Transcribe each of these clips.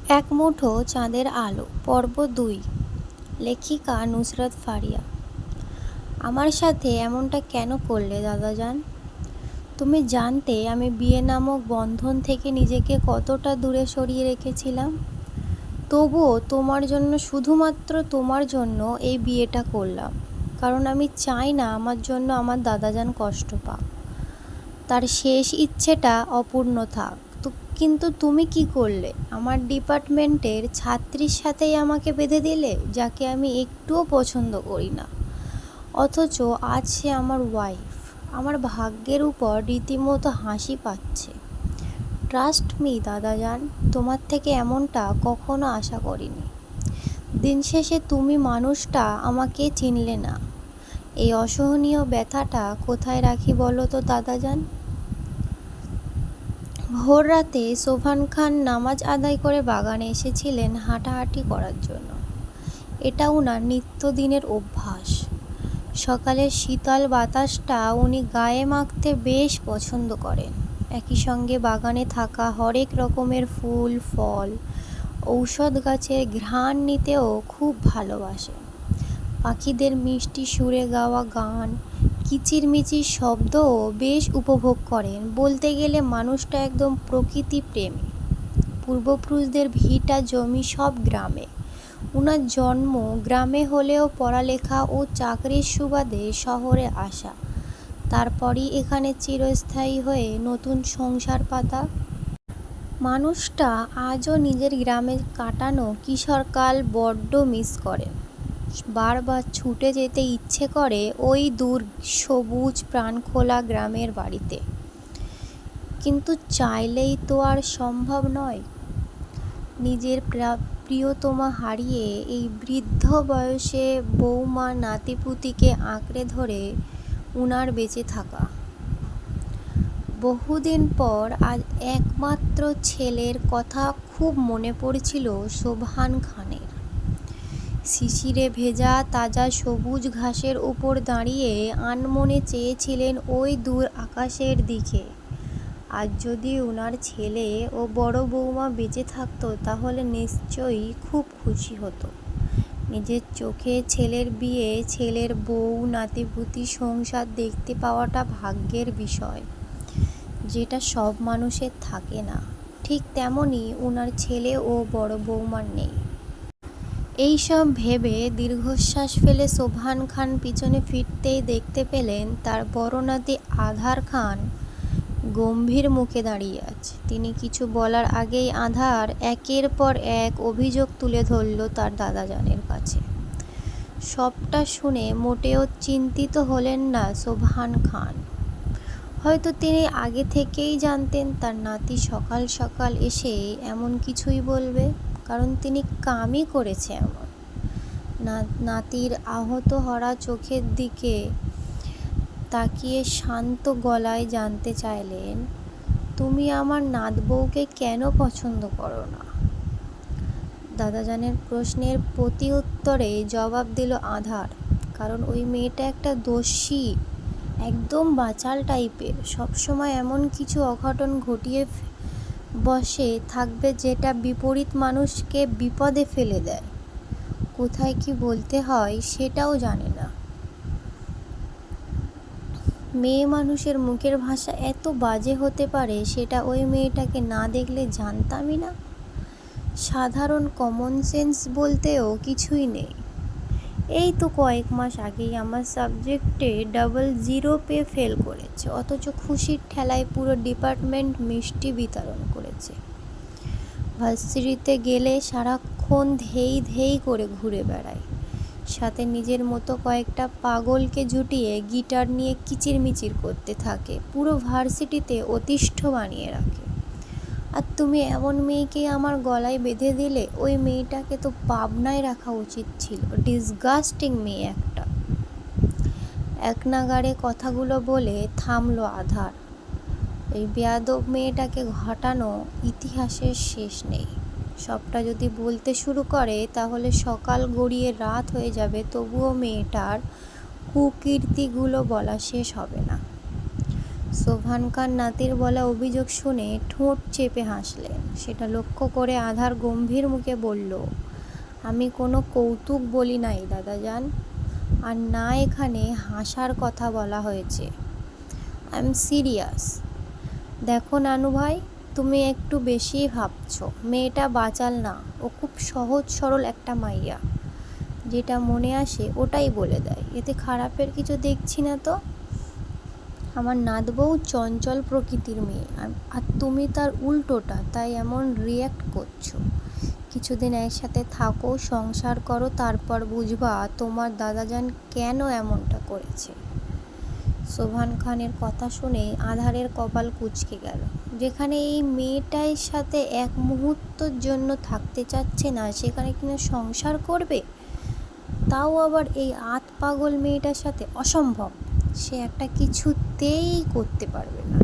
এক মুঠো চাঁদের আলো পর্ব ২। লেখিকা নুসরাত ফারিয়া। আমার সাথে এমনটা কেন করলে দাদাজান? তুমি জানতে আমি বিয়ে নামক বন্ধন থেকে নিজেকে কতটা দূরে সরিয়ে রেখেছিলাম। তবুও তোমার জন্য, শুধুমাত্র তোমার জন্য এই বিয়েটা করলাম, কারণ আমি চাই না আমার জন্য আমার দাদাজান কষ্ট পাক, তার শেষ ইচ্ছেটা অপূর্ণ থাক। কিন্তু তুমি কি করলে? আমার ডিপার্টমেন্টের ছাত্রীর সাথেই আমাকে বেঁধে দিলে, যাকে আমি একটুও পছন্দ করি না, অথচ আজ সে আমার ওয়াইফ। আমার ভাগ্যের উপর রীতিমতো হাসি পাচ্ছে। ট্রাস্ট মি দাদাজান, তোমার থেকে এমনটা কখনো আশা করিনি। দিন শেষে তুমি মানুষটা আমাকে চিনলে না। এই অসহনীয় ব্যথাটা কোথায় রাখি বলো তো দাদাজান? ভোর রাতে সোবহান খান নামাজ আদায় করে বাগানে এসেছিলেন হাঁটাহাঁটি করার জন্য। এটা উনার নিত্যদিনের অভ্যাস। সকালের শীতল বাতাসটা উনি গায়ে মাখতে বেশ পছন্দ করেন। একই সঙ্গে বাগানে থাকা হরেক রকমের ফুল, ফল, ঔষধ গাছের ঘ্রাণ নিতেও খুব ভালোবাসেন। পাখিদের মিষ্টি সুরে গাওয়া গান, কিচিরমিচির শব্দও বেশ উপভোগ করেন। বলতে গেলে মানুষটা একদম প্রকৃতি প্রেমী। পূর্বপুরুষদের ভিটা জমি সব গ্রামে। উনার জন্ম গ্রামে হলেও পড়ালেখা ও চাকরির সুবাদে শহরে আসা, তারপরই এখানে চিরস্থায়ী হয়ে নতুন সংসার পাতা। মানুষটা আজও নিজের গ্রামে কাটানো কিশোরকাল বড্ড মিস করেন। বারবার ছুটে যেতে ইচ্ছে করে ওই দূর সবুজ প্রাণখোলা গ্রামের বাড়িতে, কিন্তু চাইলেই তো আর সম্ভব নয়। নিজের প্রিয়তমা হারিয়ে এই বৃদ্ধ বয়সে বৌমা নাতিপুতিকে আঁকড়ে ধরে উনার বেঁচে থাকা। বহুদিন পর আজ একমাত্র ছেলের কথা খুব মনে পড়ছিল সোবহান খানের। শিশিরে ভেজা তাজা সবুজ ঘাসের উপর দাঁড়িয়ে আনমনে চেয়েছিলেন ওই দূর আকাশের দিকে। আজ যদি উনার ছেলে ও বড় বৌমা বেঁচে থাকতো, তাহলে নিশ্চয়ই খুব খুশি হতো। নিজের চোখে ছেলের বিয়ে, ছেলের বউ, নাতিপুতি সংসার দেখতে পাওয়াটা ভাগ্যের বিষয়, যেটা সব মানুষের থাকে না। ঠিক তেমনই উনার ছেলে ও বড় বৌমার নেই। এইসব ভেবে দীর্ঘশ্বাস ফেলে সোবহান খান পিছনে ফিরতেই দেখতে পেলেন তার বড় নাতি আধার খান গম্ভীর মুখে দাঁড়িয়ে আছে। তিনি কিছু বলার আগেই আধার একের পর এক অভিযোগ তুলে ধরল তার দাদাজানের কাছে। সবটা শুনে মোটেও চিন্তিত হলেন না সোবহান খান। হয়তো তিনি আগে থেকেই জানতেন তার নাতি সকাল সকাল এসে এমন কিছুই বলবে, কারণ তিনি কামই করেছে এমন। নাতির আহত হরা চোখের দিকে তাকিয়ে শান্ত গলায় জানতে চাইলেন, তুমি আমার নাতবউকে কেন পছন্দ করো না? দাদাজানের প্রশ্নের প্রতি উত্তরে জবাব দিল আধার, কারণ ওই মেয়েটা একটা দস্যি, একদম বাচাল টাইপের। সবসময় এমন কিছু অঘটন ঘটিয়ে বসে থাকবে যেটা বিপরীত মানুষকে বিপদে ফেলে দেয়। কোথায় কি বলতে হয় সেটাও জানে না। মেয়ে মানুষের মুখের ভাষা এত বাজে হতে পারে সেটা ওই মেয়েটাকে না দেখলে জানতামই না। সাধারণ কমন সেন্স বলতেও কিছুই নেই। এই তো কয়েক মাস আগেই আমার সাবজেক্টে $0 পেয়ে ফেল করেছে, অথচ খুশির ঠেলায় পুরো ডিপার্টমেন্ট মিষ্টি বিতরণ করেছে। ভার্সিটিতে গেলে সারাক্ষণ ধেই ধেই করে ঘুরে বেড়ায়, সাথে নিজের মতো কয়েকটা পাগলকে জুটিয়ে গিটার নিয়ে কিচিরমিচির করতে থাকে, পুরো ভার্সিটিতে অতিষ্ঠ বানিয়ে রাখে। আর তুমি এমন মেয়েকে আমার গলায় বেঁধে দিলে। ওই মেয়েটাকে তো পাবনায় রাখা উচিত ছিল। ডিসগাস্টিং মেয়ে একটা। এক নাগাড়ে কথাগুলো বলে থামলো আধার। এই বেয়াদব মেয়েটাকে ঘটানো ইতিহাসের শেষ নেই। সবটা যদি বলতে শুরু করে তাহলে সকাল গড়িয়ে রাত হয়ে যাবে, তবুও মেয়েটার কুকীর্তিগুলো বলা শেষ হবে না। সোবহান খান নাতির বলা অভিযোগ শুনে ঠোঁট চেপে হাসলেন। সেটা লক্ষ্য করে আধার গম্ভীর মুখে বলল, আমি কোনো কৌতুক বলি নাই দাদাজান, আর না এখানে হাসার কথা বলা হয়েছে। I am serious. দেখো নানু ভাই, তুমি একটু বেশিই ভাবছো। মেয়েটা বাচাল না, ও খুব সহজ সরল একটা মাইয়া, যেটা মনে আসে ওটাই বলে দেয়, এতে খারাপের কিছু দেখছি না তো। আমার নাতবউ চঞ্চল প্রকৃতির মেয়ে, আর তুমি তার উল্টোটা, তাই এমন রিয়্যাক্ট করছো। কিছুদিন একসাথে থাকো, সংসার করো, তারপর বুঝবা তোমার দাদাজান কেন এমনটা করেছে। সোবহান খানের কথা শুনে আধারের কপাল কুঁচকে গেল। যেখানে এই মেয়েটার সাথে এক মুহূর্তের জন্য থাকতে চাচ্ছে না, সেখানে কিনা সংসার করবে, তাও আবার এই পাগল মেয়েটার সাথে, অসম্ভব। সে একটা কিছুতেই করতে পারবে না।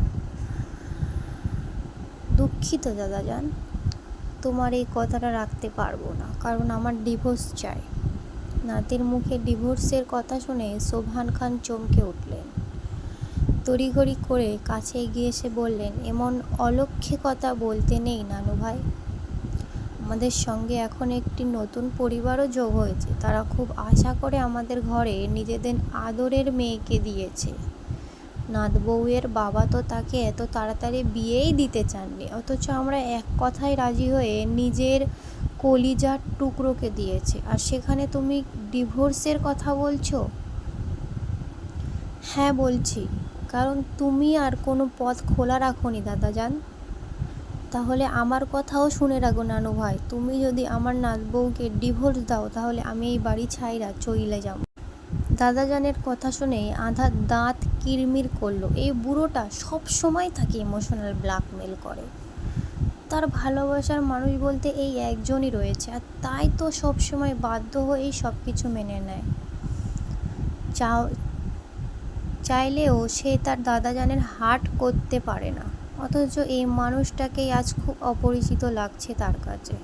দুঃখিত দাদাজান, তোমার এই কথাটা রাখতে পারবো না, কারণ আমার ডিভোর্স চাই। নাতির মুখে ডিভোর্সের কথা শুনে সোবহান খান চমকে উঠলেন। তড়িঘড়ি করে কাছে এগিয়ে এসে বললেন, এমন অলক্ষ্যে কথা বলতে নেই নানু ভাই। আমাদের সঙ্গে এখন একটি নতুন পরিবারও যোগ হয়েছে। তারা খুব আশা করে আমাদের ঘরে নিজেদের আদরের মেয়েকে দিয়েছে। নাতবউয়ের বাবা তো তাকে এত তাড়াতাড়ি বিয়েই দিতে চাননি, অথচ আমরা এক কথায় রাজি হয়ে নিজের কলিজার টুকরোকে দিয়েছে, আর সেখানে তুমি ডিভোর্সের কথা বলছো। হ্যাঁ বলছি, কারণ তুমি আর কোনো পথ খোলা রাখোনি দাদাজান। তাহলে আমার কথাও শুনে রাখো নানু ভাই, তুমি যদি আমার নাতবউকে ডিভোর্স দাও, তাহলে আমি এই বাড়ি ছাইরা চইলে যাব। দাদাজানের কথা শুনে আধার দাঁত কিরমির করলো। এই বুড়োটা সব সময় তাকে ইমোশনাল ব্ল্যাকমেল করে। তার ভালোবাসার মানুষ বলতে এই একজনই রয়েছে, আর তাই তো সব সময় বাধ্য হয়েই সব কিছু মেনে নেয়। চাইলেও সে তার দাদাজানের হার্ট করতে পারে না, অথচ এই মানুষটাকেই আজ খুব অপরিচিত লাগছে তার কাছে।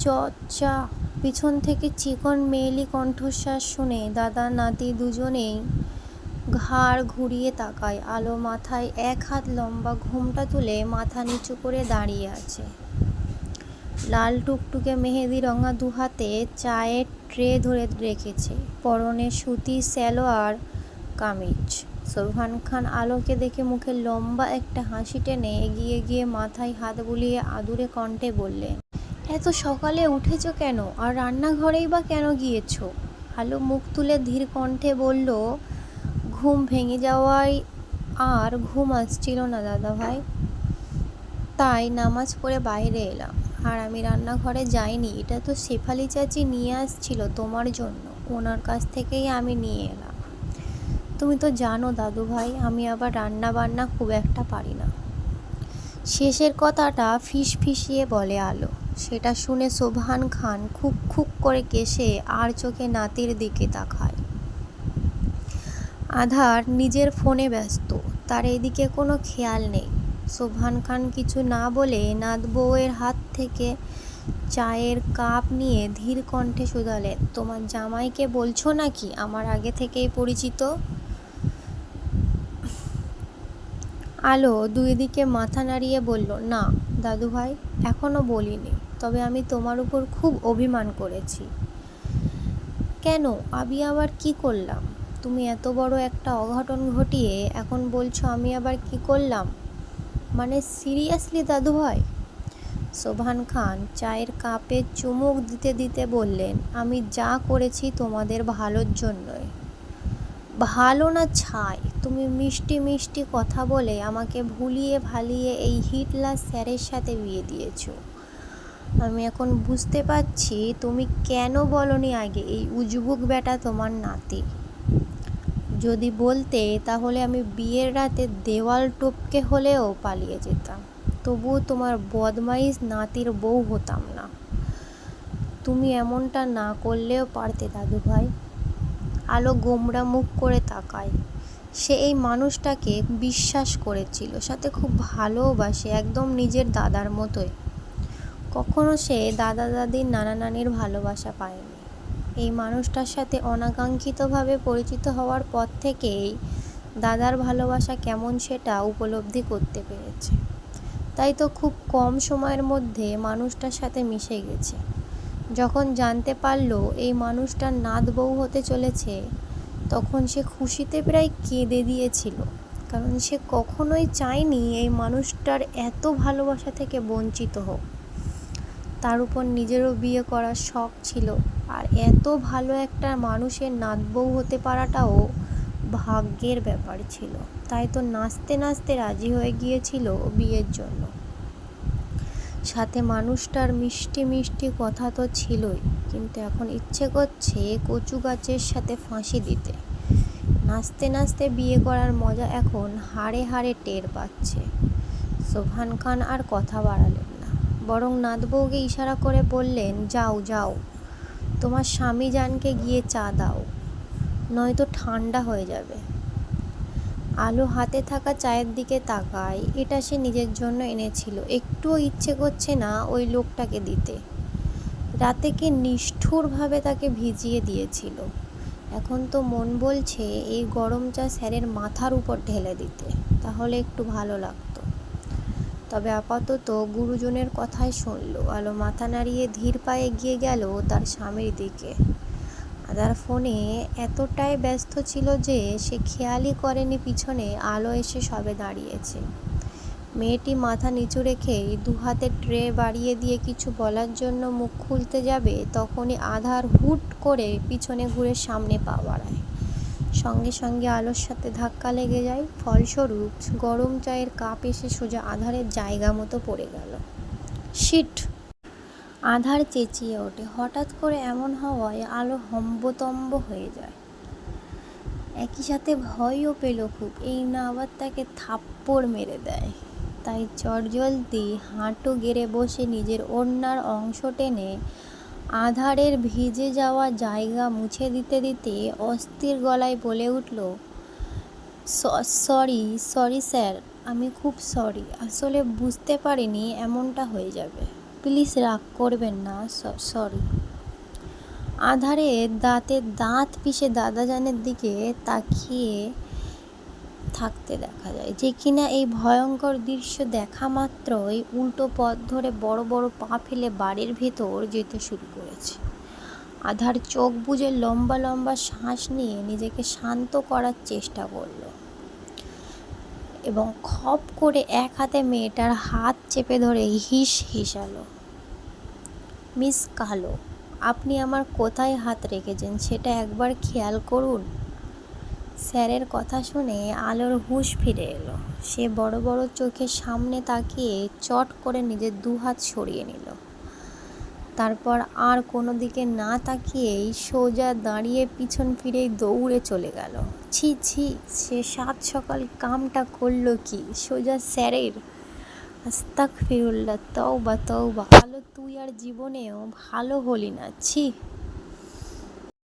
চর্চা পিছন থেকে চিকন মেয়েলি কণ্ঠস্বর শুনে দাদা নাতি দুজনেই ঘাড় ঘুরিয়ে তাকায়। আলো মাথায় এক হাত লম্বা ঘোমটা তুলে মাথা নিচু করে দাঁড়িয়ে আছে। লাল টুকটুকে মেহেদি রঙা দুহাতে চায়ের ট্রে ধরে রেখেছে, পরনে সুতি সালোয়ার কামিজ। সোবহান খান আলোকে দেখে মুখে লম্বা একটা হাসি টেনে এগিয়ে গিয়ে মাথায় হাত বুলিয়ে আদুরে কণ্ঠে বললেন, এত সকালে উঠেছো কেন, আর রান্নাঘরেই বা কেন গিয়েছো? আলো মুখ তুলে ধীর কণ্ঠে বলল, ঘুম ভেঙে যাওয়ায় আর ঘুম আসছিল না দাদা ভাই, তাই নামাজ পড়ে বাইরে এলাম। আর আমি রান্নাঘরে যাইনি, এটা তো শেফালি চাচি নিয়ে আসছিল তোমার জন্য, ওনার কাছ থেকেই আমি নিয়ে এলাম। তুমি তো জানো দাদু ভাই, আমি আবার রান্না বান্না খুব একটা পারি না। শেষের কথাটা ফিসফিসিয়ে বলে আলো। সেটা শুনে সোবহান খান খুব খুব করে কেশে আর চোখে নাতির দিকে তাকায়। আধার নিজের ফোনে ব্যস্ত, তার এদিকে কোনো খেয়াল নেই। সোবহান খান কিছু না বলে নাতবউয়ের হাত থেকে চায়ের কাপ নিয়ে ধীর কণ্ঠে শুধালেন, তোমার জামাইকে বলছো নাকি আমার আগে থেকেই পরিচিত? আলো দুই দিকে মাথা নাড়িয়ে বলল, না দাদু ভাই, এখনো বলিনি, তবে আমি তোমার উপর খুব অভিমান করেছি। কেন? আমি আবার কি করলাম? তুমি এত বড় একটা অঘটন ঘটিয়ে এখন বলছো আমি আবার কি করলাম? মানে সিরিয়াসলি দাদু ভাই? সোবহান খান চায়ের কাপে চুমুক দিতে দিতে বললেন, আমি যা করেছি তোমাদের ভালোর জন্যই। ভালো না ছাই, তুমি মিষ্টি মিষ্টি কথা বলে আমাকে ভুলিয়ে ভালিয়ে এই হিটলার স্যারের সাথে বিয়ে দিয়েছো। আমি এখন বুঝতে পারছি তুমি কেন বলনি আগে এই উজবুক বেটা তোমার নাতি। যদি বলতে, তাহলে আমি বিয়ের রাতে দেওয়াল টপকে হলেও পালিয়ে যেতাম, তবুও তোমার বদমাইশ নাতির বউ হতাম না। তুমি এমনটা না করলেও পারতে দাদু ভাই। আলো গোমড়া মুখ করে তাকায়। সে এই মানুষটাকে বিশ্বাস করেছিল, সাথে খুব ভালোবাসে, একদম নিজের দাদার মতোই। কখনো সে দাদা দাদির নানা নানির ভালোবাসা পায়নি। এই মানুষটার সাথে অনাকাঙ্ক্ষিতভাবে পরিচিত হওয়ার পর থেকেই দাদার ভালোবাসা কেমন সেটা উপলব্ধি করতে পেরেছে। তাই তো খুব কম সময়ের মধ্যে মানুষটার সাথে মিশে গেছে। যখন জানতে পারল এই মানুষটার নাত বউ হতে চলেছে, তখন সে খুশিতে প্রায় কেঁদে দিয়েছিল। কারণ সে কখনোই চায়নি এই মানুষটার এত ভালোবাসা থেকে বঞ্চিত হোক। তার উপর নিজেরও বিয়ে করার শখ ছিল, আর এত ভালো একটা মানুষের নাত বউ হতে পারাটাও ভাগ্যের ব্যাপার ছিল। তাই তো নাচতে নাচতে রাজি হয়ে গিয়েছিল বিয়ের জন্য। সাথে মানুষটার মিষ্টি মিষ্টি কথা তো ছিলই, কিন্তু এখন ইচ্ছে করছে কচু গাছের সাথে ফাঁসি দিতে। নাচতে নাচতে বিয়ে করার মজা এখন হাড়ে হাড়ে টের পাচ্ছে। সোবহান খান আর কথা বাড়ালেন না, বরং নাত বউকে ইশারা করে বললেন, যাও যাও, তোমার স্বামী জানকে গিয়ে চা দাও, নয়তো ঠান্ডা হয়ে যাবে। আলো হাতে থাকা চায়ের দিকে তাকায়। এটা সে নিজের জন্য এনেছিল, একটুও ইচ্ছে করছে না ওই লোকটাকে দিতে। রাতে কি নিষ্ঠুরভাবে তাকে ভিজিয়ে দিয়েছিল। এখন তো মন বলছে এই গরম চা স্যারের মাথার উপর ঢেলে দিতে, তাহলে একটু ভালো লাগতো। তবে আপাতত গুরুজনের কথাই শুনল। আলো মাথা নাড়িয়ে ধীর পায়ে এগিয়ে গেল তার স্বামীর দিকে। আদার ফোনে এতটাই ব্যস্ত ছিল যে সে খেয়ালই করেনি পিছনে আলো এসে সবে দাঁড়িয়েছে। মেয়েটি মাথা নিচু রেখেই দু হাতে ট্রে বাড়িয়ে দিয়ে কিছু বলার জন্য মুখ খুলতে যাবে, তখনই আধার হুট করে পিছনে ঘুরে সামনে পা বাড়ায়। সঙ্গে সঙ্গে আলোর সাথে ধাক্কা লেগে যায়। ফলস্বরূপ গরম চায়ের কাপ এসে সোজা আধারের জায়গা মতো পড়ে গেল। শিট! আধার চেঁচিয়ে ওঠে। হঠাৎ করে এমন হওয়ায় আলো হম্বতম্ব হয়ে যায়। একই সাথে ভয়ও পেল খুব, এই না আবার তাকে থাপ্পড় মেরে দেয়। তাই চটজলদি হাঁটু গেড়ে বসে নিজের ওড়নার অংশ টেনে আধারের ভিজে যাওয়া জায়গা মুছে দিতে দিতে অস্থির গলায় বলে উঠল, সরি সরি স্যার, আমি খুব সরি, আসলে বুঝতে পারিনি এমনটা হয়ে যাবে, প্লিজ রাগ করবেন না, সরি। আধারের দাঁতে দাঁত পিষে দাদাজানের দিকে তাকিয়ে থাকতে দেখা যায়, যে কিনা এই ভয়ঙ্কর দৃশ্য দেখা মাত্রই উল্টো পথ ধরে বড় বড় পা ফেলে বাড়ির ভেতর যেতে শুরু করেছে। আধার চোখ বুজে লম্বা লম্বা শ্বাস নিয়ে নিজেকে শান্ত করার চেষ্টা করল এবং খপ করে এক হাতে মেয়েটার হাত চেপে ধরে হিস হিসালো। মিস কালো, আপনি আমার কোথায় হাত রেখেছেন সেটা একবার খেয়াল করুন। স্যারের কথা শুনে আলোর হুঁশ ফিরে এলো। সে বড় বড় চোখের সামনে তাকিয়ে চট করে নিজের দু হাত সরিয়ে নিল। তারপর আর কোনো দিকে না তাকিয়েই সোজা দাঁড়িয়ে পিছন ফিরেই দৌড়ে চলে গেল। ছি ছি, সে সাত সকাল কামটা করলো কি? সোজা স্যারের। আস্তাগফিরুল্লাহ, তওবা তওবা। আলো, তুই আর জীবনেও ভালো হলি না, ছি।